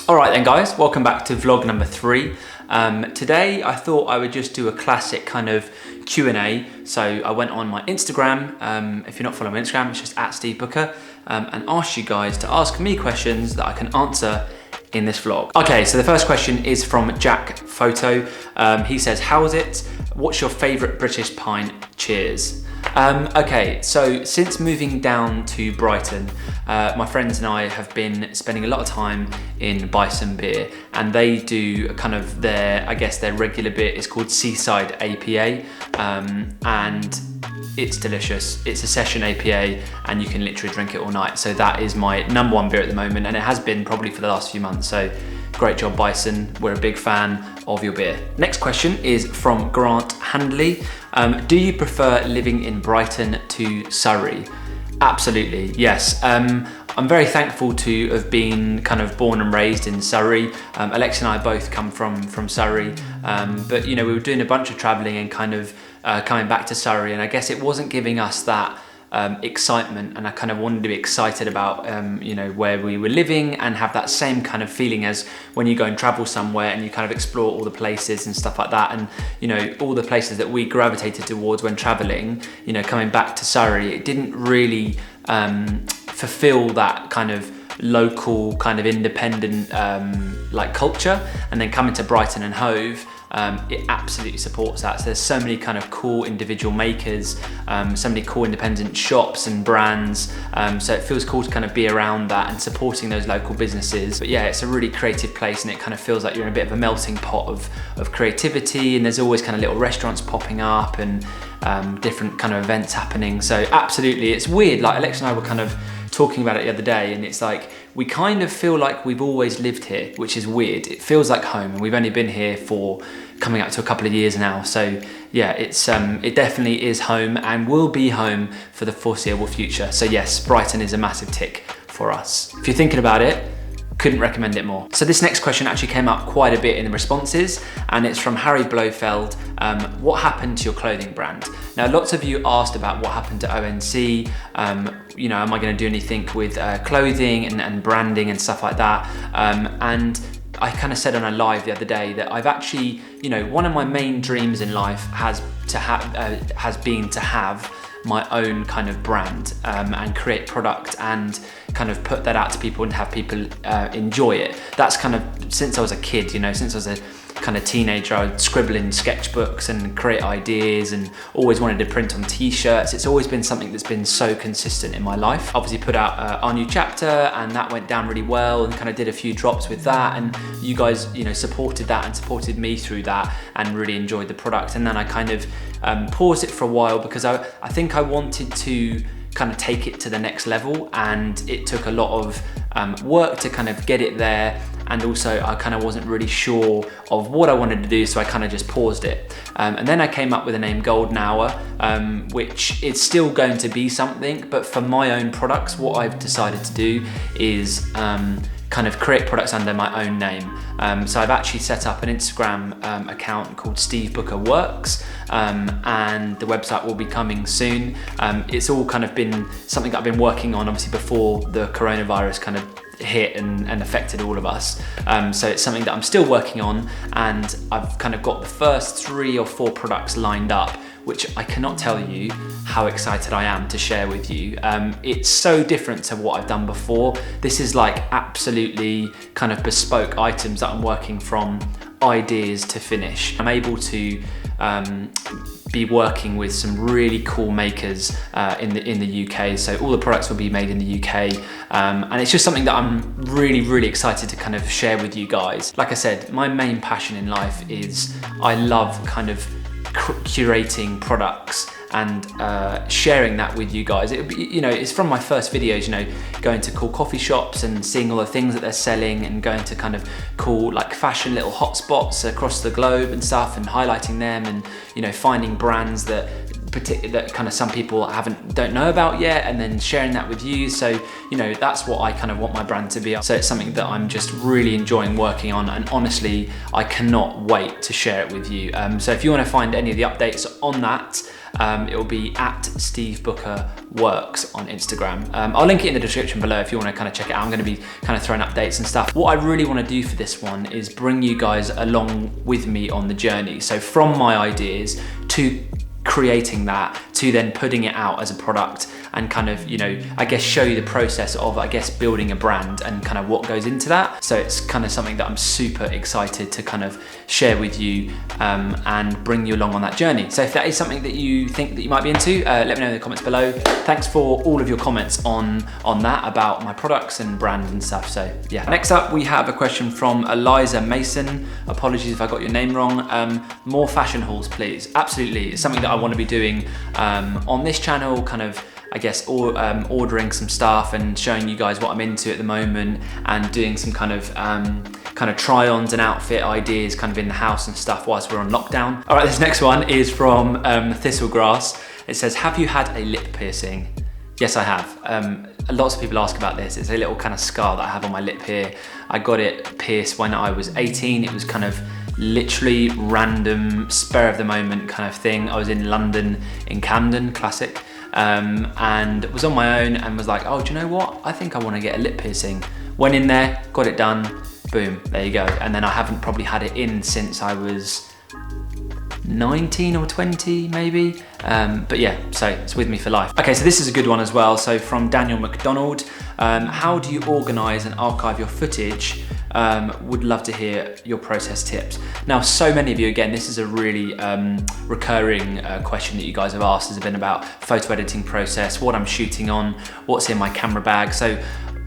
All right then guys, welcome back to vlog number 3. Today I thought I would just do a classic kind of Q&A. So I went on my Instagram, if you're not following my Instagram, it's just @SteveBooker, and asked you guys to ask me questions that I can answer in this vlog. Okay, so the first question is from Jack Photo. He says, how's it? What's your favorite British pint? Cheers. Okay, so since moving down to Brighton, my friends and I have been spending a lot of time in Bison Beer, and they do kind of their regular beer is called Seaside APA, and it's delicious. It's a session APA and you can literally drink it all night. So that is my number 1 beer at the moment, and it has been probably for the last few months. So great job, Bison. We're a big fan of your beer. Next question is from Grant Handley. Do you prefer living in Brighton to Surrey? Absolutely, yes. I'm very thankful to have been kind of born and raised in Surrey. ALEXIA and I both come from Surrey, but you know, we were doing a bunch of traveling and kind of coming back to Surrey, and I guess it wasn't giving us that excitement, and I kind of wanted to be excited about you know, where we were living and have that same kind of feeling as when you go and travel somewhere and you kind of explore all the places and stuff like that. And you know, all the places that we gravitated towards when traveling, you know, coming back to Surrey, it didn't really fulfill that kind of local kind of independent like culture. And then coming to Brighton and Hove, it absolutely supports that. So there's so many kind of cool individual makers, so many cool independent shops and brands, so it feels cool to kind of be around that and supporting those local businesses. But yeah, it's a really creative place, and it kind of feels like you're in a bit of a melting pot of creativity, and there's always kind of little restaurants popping up and different kind of events happening. So absolutely, it's weird, like ALEXIA and I were kind of talking about it the other day, and it's like we kind of feel like we've always lived here, which is weird. It feels like home, and we've only been here for coming up to a couple of years now. So yeah, it's it definitely is home and will be home for the foreseeable future. So yes, Brighton is a massive tick for us. If you're thinking about it, couldn't recommend it more. So this next question actually came up quite a bit in the responses, and it's from Harry Blofeld. What happened to your clothing brand? Now, lots of you asked about what happened to ONC. You know, am I going to do anything with clothing and branding and stuff like that? And I kind of said on a live the other day that I've actually, you know, one of my main dreams in life has been to have my own kind of brand, and create product and kind of put that out to people and have people enjoy it. That's kind of since I was a kid, you know, since I was a kind of teenager, I would scribble in sketchbooks and create ideas, and always wanted to print on t-shirts. It's always been something that's been so consistent in my life. Obviously put out our new chapter, and that went down really well, and kind of did a few drops with that, and you guys, you know, supported that and supported me through that and really enjoyed the product. And then I kind of paused it for a while because I think I wanted to kind of take it to the next level, and it took a lot of work to kind of get it there, and also I kind of wasn't really sure of what I wanted to do, so I kind of just paused it. And then I came up with the name Golden Hour, which is still going to be something, but for my own products, what I've decided to do is kind of create products under my own name. So I've actually set up an Instagram account called Steve Booker Works, and the website will be coming soon. It's all kind of been something that I've been working on, obviously, before the coronavirus kind of hit and affected all of us. So it's something that I'm still working on, and I've kind of got the first 3 or 4 products lined up, which I cannot tell you how excited I am to share with you. It's so different to what I've done before. This is like absolutely kind of bespoke items that I'm working from ideas to finish. I'm able to be working with some really cool makers in the UK. So all the products will be made in the UK, and it's just something that I'm really excited to kind of share with you guys. Like I said, my main passion in life is I love kind of curating products and sharing that with you guys. It, you know, it's from my first videos, you know, going to cool coffee shops and seeing all the things that they're selling, and going to kind of cool like fashion little hotspots across the globe and stuff, and highlighting them, and you know, finding brands that kind of some people don't know about yet, and then sharing that with you. So you know, that's what I kind of want my brand to be. So it's something that I'm just really enjoying working on, and honestly I cannot wait to share it with you. So if you want to find any of the updates on that, It will be at Steve Booker Works on Instagram. I'll link it in the description below if you want to kind of check it out. I'm going to be kind of throwing updates and stuff. What I really want to do for this one is bring you guys along with me on the journey. So from my ideas to creating that, to then putting it out as a product, and kind of, you know, I guess show you the process of, I guess, building a brand and kind of what goes into that. So it's kind of something that I'm super excited to kind of share with you and bring you along on that journey. So if that is something that you think that you might be into, let me know in the comments below. Thanks for all of your comments on that about my products and brand and stuff. So yeah. Next up, we have a question from Eliza Mason. Apologies if I got your name wrong. More fashion hauls, please. Absolutely, it's something that I want to be doing on this channel, kind of, I guess, ordering some stuff and showing you guys what I'm into at the moment, and doing some kind of try-ons and outfit ideas kind of in the house and stuff whilst we're on lockdown. All right, this next one is from Thistlegrass. It says, have you had a lip piercing? Yes, I have. Lots of people ask about this. It's a little kind of scar that I have on my lip here. I got it pierced when I was 18. It was kind of literally random, spur of the moment kind of thing. I was in London, in Camden, classic. And was on my own and was like, oh, do you know what? I think I want to get a lip piercing. Went in there, got it done, boom, there you go. And then I haven't probably had it in since I was 19 or 20 maybe. But yeah, so it's with me for life. Okay, so this is a good one as well. So from Daniel McDonald, how do you organize and archive your footage? Would love to hear your process tips. Now, so many of you, again, this is a really recurring question that you guys have asked, has been about photo editing process, what I'm shooting on, what's in my camera bag. So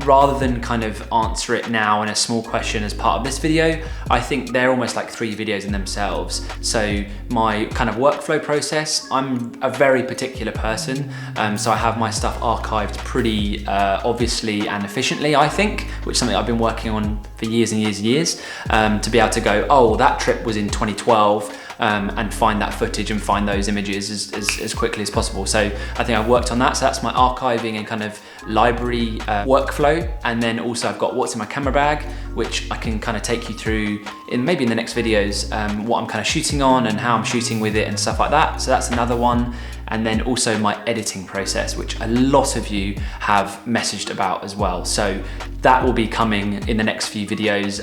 rather than kind of answer it now in a small question as part of this video, I think they're almost like 3 videos in themselves. So my kind of workflow process, I'm a very particular person. So I have my stuff archived pretty obviously and efficiently, I think, which is something I've been working on for years and years and years, to be able to go, oh, that trip was in 2012, and find that footage and find those images as quickly as possible. So I think I've worked on that. So that's my archiving and kind of library workflow. And then also I've got what's in my camera bag, which I can kind of take you through maybe in the next videos, what I'm kind of shooting on and how I'm shooting with it and stuff like that. So that's another one. And then also my editing process, which a lot of you have messaged about as well. So that will be coming in the next few videos.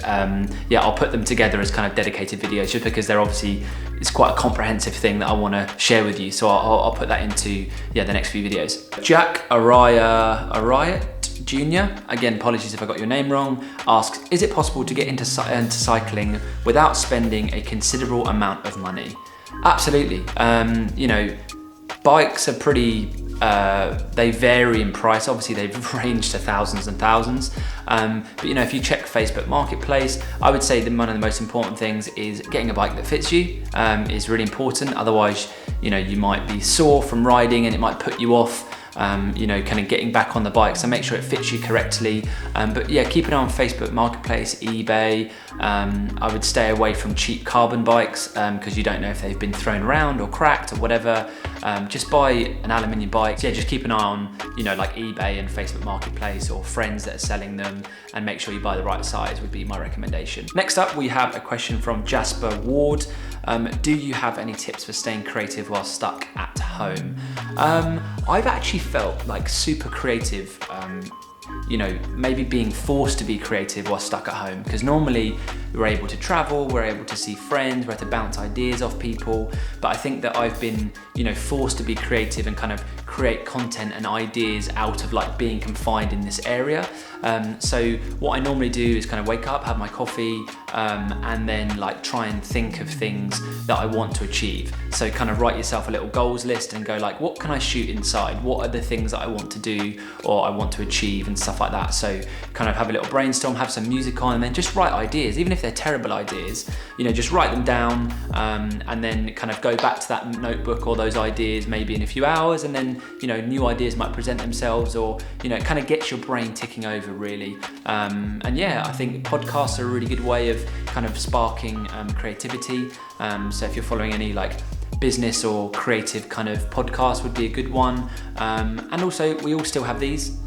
Yeah, I'll put them together as kind of dedicated videos, just because they're obviously, it's quite a comprehensive thing that I want to share with you. So I'll put that into, yeah, the next few videos. Jack Araya Jr., again, apologies if I got your name wrong, asks, is it possible to get into cycling without spending a considerable amount of money? Absolutely. You know, bikes are pretty, they vary in price. Obviously they've ranged to thousands and thousands. But you know, if you check Facebook Marketplace, I would say that one of the most important things is getting a bike that fits you, is really important. Otherwise, you know, you might be sore from riding and it might put you off, you know, kind of getting back on the bike. So make sure it fits you correctly. But yeah, keep an eye on Facebook Marketplace, eBay. I would stay away from cheap carbon bikes, because you don't know if they've been thrown around or cracked or whatever. Just buy an aluminium bike. So yeah, just keep an eye on, you know, like eBay and Facebook Marketplace or friends that are selling them, and make sure you buy the right size would be my recommendation. Next up, we have a question from Jasper Ward. Do you have any tips for staying creative while stuck at home? I've actually felt like super creative, you know, maybe being forced to be creative while stuck at home, because normally we're able to travel, we're able to see friends, we're able to bounce ideas off people, but I think that I've been, you know, forced to be creative and kind of create content and ideas out of like being confined in this area. So what I normally do is kind of wake up, have my coffee, and then like try and think of things that I want to achieve. So kind of write yourself a little goals list and go like, what can I shoot inside? What are the things that I want to do or I want to achieve and stuff like that. So kind of have a little brainstorm, have some music on, and then just write ideas, even if they're terrible ideas, you know, just write them down, and then kind of go back to that notebook or those ideas maybe in a few hours, and then, you know, new ideas might present themselves, or, you know, it kind of gets your brain ticking over really. And yeah, I think podcasts are a really good way of kind of sparking creativity. So if you're following any like business or creative kind of podcast, would be a good one. And also we all still have these.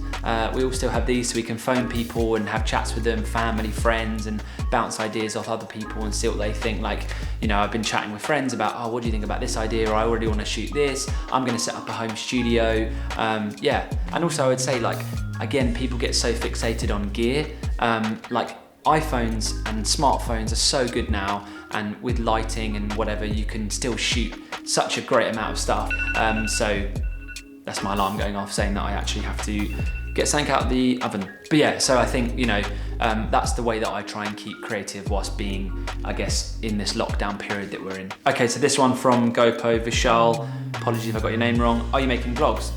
We all still have these, so we can phone people and have chats with them, family, friends, and bounce ideas off other people and see what they think. Like, you know, I've been chatting with friends about, oh, what do you think about this idea? Or I already want to shoot this. I'm going to set up a home studio. Yeah, and also I would say, like, again, people get so fixated on gear. Like iPhones and smartphones are so good now, and with lighting and whatever, you can still shoot such a great amount of stuff. So that's my alarm going off saying that I actually have to get something out of the oven. But yeah, so I think, you know, that's the way that I try and keep creative whilst being, I guess, in this lockdown period that we're in. Okay, so this one from Gopo Vishal. Apologies if I got your name wrong. Are you making vlogs?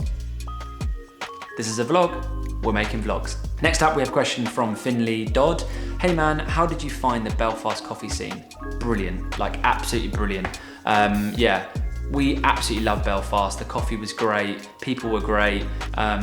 This is a vlog. We're making vlogs. Next up, we have a question from Finley Dodd. Hey man, how did you find the Belfast coffee scene? Brilliant, like absolutely brilliant. Yeah, we absolutely love Belfast. The coffee was great, people were great.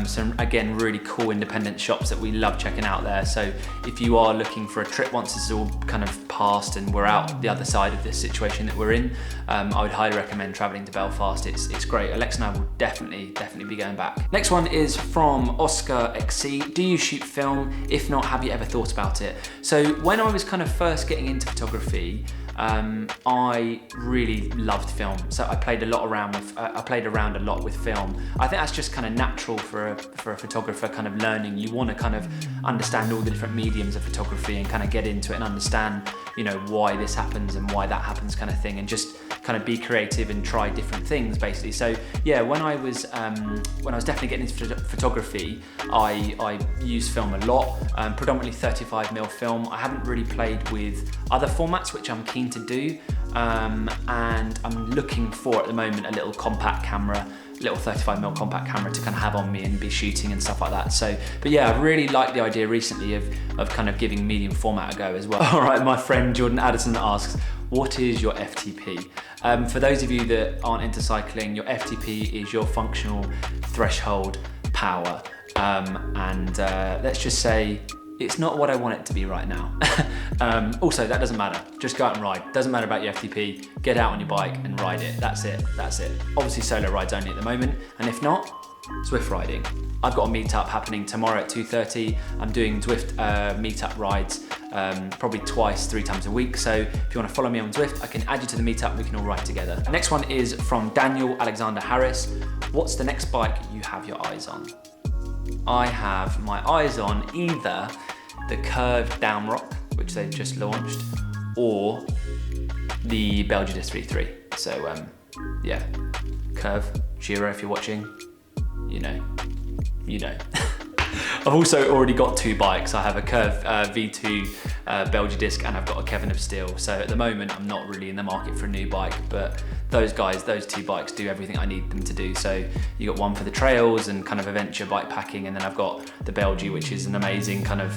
Some, again, really cool independent shops that we love checking out there. So if you are looking for a trip once this is all kind of passed and we're out the other side of this situation that we're in, I would highly recommend traveling to Belfast. It's great. Alexa and I will definitely be going back. Next one is from Oscar XC. Do you shoot film? If not, have you ever thought about it? So when I was kind of first getting into photography, I really loved film. So I played around a lot with film. I think that's just kind of natural for a photographer kind of learning. You want to kind of understand all the different mediums of photography and kind of get into it and understand, you know, why this happens and why that happens kind of thing, and just kind of be creative and try different things basically. So yeah, when I was definitely getting into photography, I used film a lot, predominantly 35mm film. I haven't really played with other formats, which I'm keen to do, and I'm looking for at the moment a little compact camera, little 35mm compact camera to kind of have on me and be shooting and stuff like that. So, but yeah, I really like the idea recently of kind of giving medium format a go as well. All right, my friend Jordan Addison asks, what is your FTP? For those of you that aren't into cycling, your FTP is your functional threshold power. Let's just say it's not what I want it to be right now. Also, that doesn't matter. Just go out and ride. Doesn't matter about your FTP. Get out on your bike and ride it. That's it. Obviously solo rides only at the moment. And if not, Zwift riding. I've got a meetup happening tomorrow at 2:30. I'm doing Zwift meetup rides probably twice, 3 times a week. So if you want to follow me on Zwift, I can add you to the meetup. We can all ride together. The next one is from Daniel Alexander Harris. What's the next bike you have your eyes on? I have my eyes on either the Curve Downrock, which they've just launched, or the Belgidus V3. So yeah, Curve, Giro, if you're watching, you know. I've also already got 2 bikes. I have a Curve V2 Belgidisc, and I've got a Kevin of Steel. So at the moment, I'm not really in the market for a new bike, but those 2 bikes do everything I need them to do. So you got one for the trails and kind of adventure bike packing, and then I've got the Belgi, which is an amazing kind of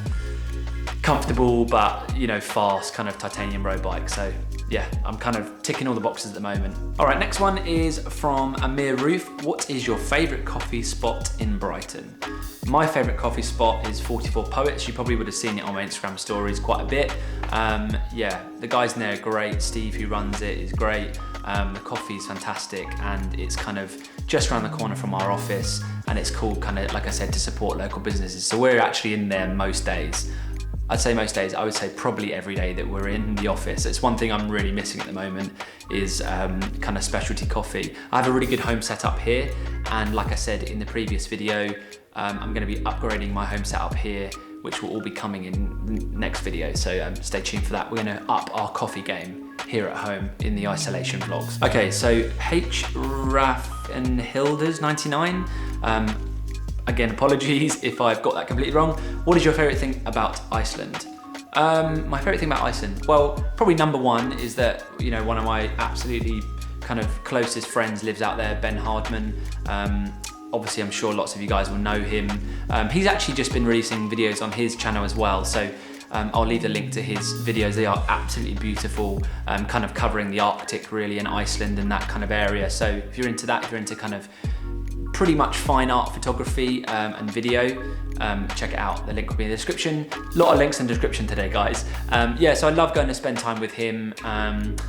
comfortable but, you know, fast kind of titanium road bike. So yeah, I'm kind of ticking all the boxes at the moment. All right, next one is from Amir Roof. What is your favorite coffee spot in Brighton? My favorite coffee spot is 44 Poets. You probably would have seen it on my Instagram stories quite a bit. Yeah, the guys in there are great. Steve, who runs it, is great. The coffee is fantastic, and it's kind of just around the corner from our office, and it's cool, kind of, like I said, to support local businesses. So we're actually in there most days. I'd say most days. I would say probably every day that we're in the office. It's one thing I'm really missing at the moment is kind of specialty coffee. I have a really good home setup here, and like I said in the previous video, I'm going to be upgrading my home setup here, which will all be coming in next video. So stay tuned for that. We're going to up our coffee game here at home in the isolation vlogs. Okay, so H. Raff and Hilders 99. Again, apologies if I've got that completely wrong. What is your favorite thing about Iceland? My favorite thing about Iceland? Well, probably number one is that, you know, one of my absolutely kind of closest friends lives out there, Ben Hardman. Obviously, I'm sure lots of you guys will know him. He's actually just been releasing videos on his channel as well. So I'll leave the link to his videos. They are absolutely beautiful, kind of covering the Arctic really, and Iceland and that kind of area. So if you're into that, if you're into kind of pretty much fine art photography and video, check it out. The link will be in the description. A lot of links in the description today, guys. Yeah, so I love going to spend time with him, and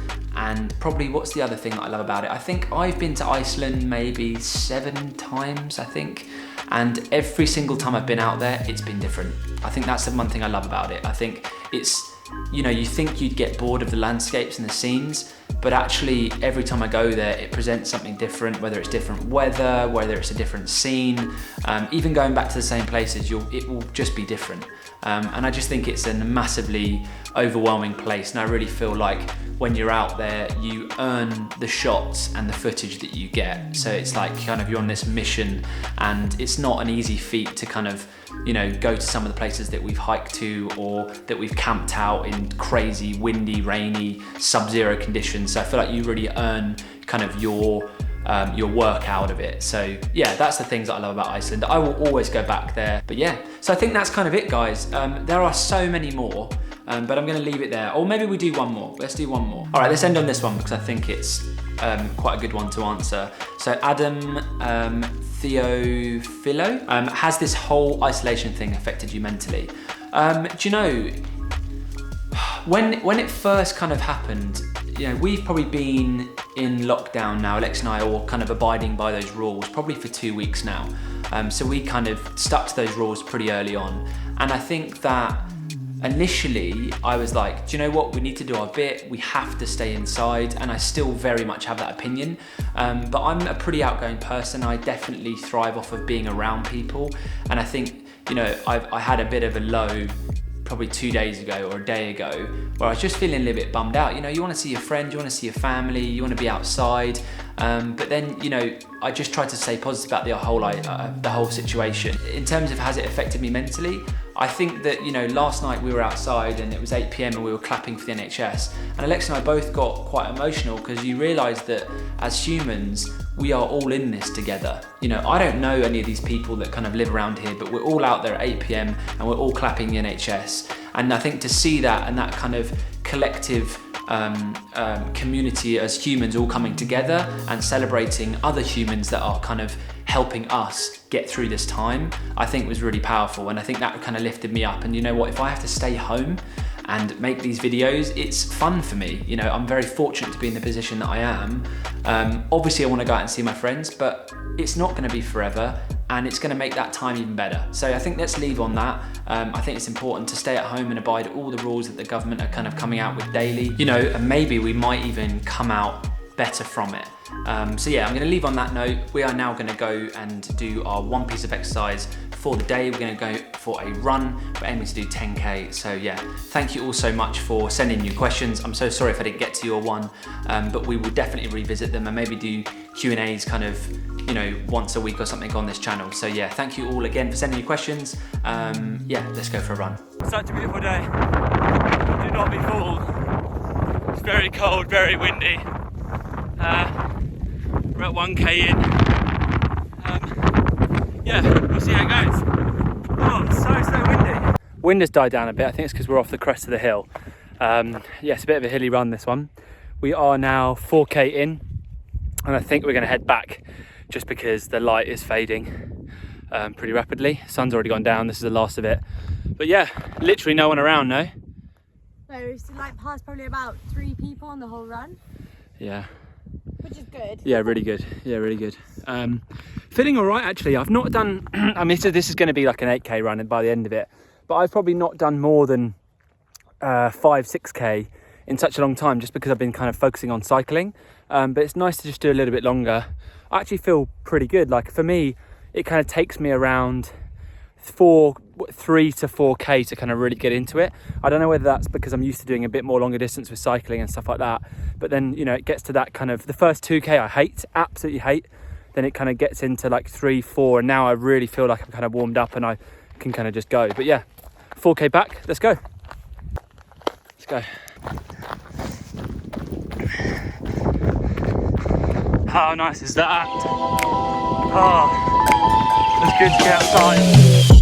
And probably, what's the other thing that I love about it? I think I've been to Iceland maybe 7 times, I think. And every single time I've been out there, it's been different. I think that's the one thing I love about it. I think it's, you know, you think you'd get bored of the landscapes and the scenes, but actually every time I go there, it presents something different, whether it's different weather, whether it's a different scene, even going back to the same places, it will just be different. And I just think it's a massively overwhelming place, and I really feel like when you're out there, you earn the shots and the footage that you get. So it's like kind of you're on this mission, and it's not an easy feat to kind of, you know, go to some of the places that we've hiked to or that we've camped out in crazy, windy, rainy, sub-zero conditions. So I feel like you really earn kind of your work out of it. So yeah, that's the things that I love about Iceland. I will always go back there. But yeah, so I think that's kind of it, guys. There are so many more, but I'm gonna leave it there. Or maybe we do one more. Let's do one more. All right, let's end on this one because I think it's quite a good one to answer. So Adam Theophilo, has this whole isolation thing affected you mentally? Do you know, when it first kind of happened, you know, we've probably been in lockdown now, Alex and I are all kind of abiding by those rules probably for 2 weeks now. So we kind of stuck to those rules pretty early on. And I think that initially I was like, do you know what, we need to do our bit, we have to stay inside, and I still very much have that opinion. But I'm a pretty outgoing person. I definitely thrive off of being around people. And I think, you know, I had a bit of a low probably 2 days ago or a day ago where I was just feeling a little bit bummed out. You know, you want to see your friends, you want to see your family, you want to be outside, but then, you know, I just tried to stay positive about the whole situation. In terms of has it affected me mentally, I think that, you know, last night we were outside and it was 8 PM and we were clapping for the NHS, and Alex and I both got quite emotional because you realise that as humans we are all in this together. You know, I don't know any of these people that kind of live around here, but we're all out there at 8 PM and we're all clapping the NHS. And I think to see that and that kind of collective community as humans all coming together and celebrating other humans that are kind of helping us get through this time, I think was really powerful. And I think that kind of lifted me up. And you know what, if I have to stay home and make these videos, it's fun for me. You know, I'm very fortunate to be in the position that I am. Obviously I want to go out and see my friends, but it's not going to be forever, and it's going to make that time even better. So I think let's leave on that. I think it's important to stay at home and abide all the rules that the government are kind of coming out with daily. You know, and maybe we might even come out better from it. So yeah, I'm going to leave on that note. We are now going to go and do our one piece of exercise for the day. We're going to go for a run. We're aiming to do 10K. So yeah, thank you all so much for sending your questions. I'm so sorry if I didn't get to your one, but we will definitely revisit them and maybe do Q&As kind of, you know, once a week or something on this channel. So yeah, thank you all again for sending your questions. Yeah, let's go for a run. Such a beautiful day. Do not be fooled. It's very cold, very windy. We're at 1K in. Yeah, we'll see how it goes. Oh, it's so windy. Wind has died down a bit. I think it's because we're off the crest of the hill. Yeah, it's a bit of a hilly run, this one. We are now 4K in, and I think we're going to head back just because the light is fading pretty rapidly. Sun's already gone down. This is the last of it. But yeah, literally no one around, no? No, it's like past probably about 3 people on the whole run. Yeah. Which is good. Yeah, really good. Yeah, really good. Feeling all right, actually. I've not done, I mean, this is going to be like an 8K run by the end of it, but I've probably not done more than 5-6K in such a long time, just because I've been kind of focusing on cycling. But it's nice to just do a little bit longer. I actually feel pretty good. Like for me, it kind of takes me around 3 to 4K to kind of really get into it. I don't know whether that's because I'm used to doing a bit more longer distance with cycling and stuff like that, but then, you know, it gets to that kind of, the first 2K I hate, absolutely hate, then it kind of gets into like 3, 4, and now I really feel like I'm kind of warmed up and I can kind of just go. But yeah, 4K back, let's go. Let's go. How nice is that? Oh, it's good to get outside.